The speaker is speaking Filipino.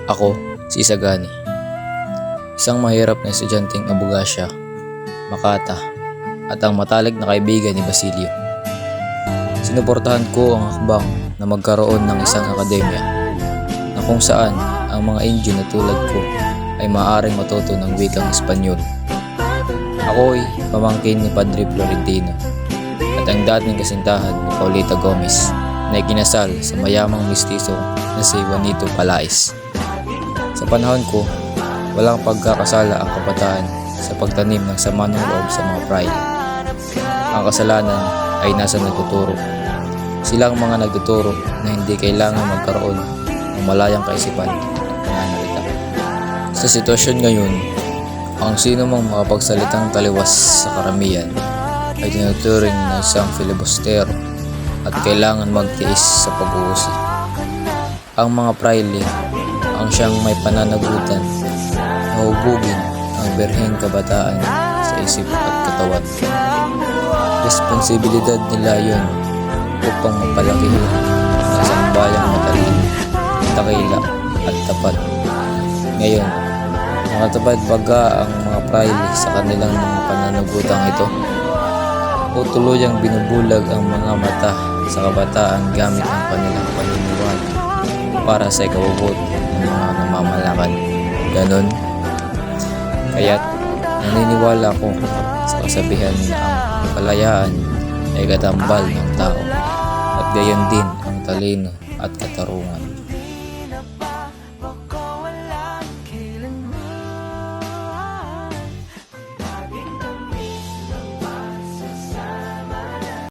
Ako, si Isagani, isang mahirap na estudyanteng abogasya, Makata, at ang matalik na kaibigan ni Basilio. Sinuportahan ko ang hakbang na magkaroon ng isang akademya na kung saan ang mga Indio na tulad ko ay maaaring matuto ng wikang Espanyol. Ako'y pamangkin ni Padre Florentino at ang dating kasintahan ni Paulita Gomez na ikinasal sa mayamang mistiso na si Juanito Palaez. Sa panahon ko, walang pagkakasala ang kabataan sa pagtanim ng sama ng loob sa mga prayle. Ang kasalanan ay nasa nagtuturo. Silang mga nagtuturo na hindi kailangan magkaroon ng malayang kaisipan at pananalita. Sa sitwasyon ngayon, ang sino mang makapagsalitang taliwas sa karamihan ay tinuturing na isang filibustero at kailangan magtiis sa pag-uusig. Ang mga prayle ang siyang may pananagutan na hubugin ang berheng kabataan sa isip at katawan. Responsibilidad nila yon upang mapalakihin ang isang bayang matalino, takila at tapat. Ngayon, nakatupad baga ang mga prayle sa kanilang mga pananagutang ito o tuluyang binubulag ang mga mata sa kabataan gamit ang kanilang paniniwala para sa ikabubuti ng mga namamalakad. Ganon. Kaya't naniniwala ko sa kasabihan na ang kalayaan ay katambal ng tao at gayon din ang talino at katarungan.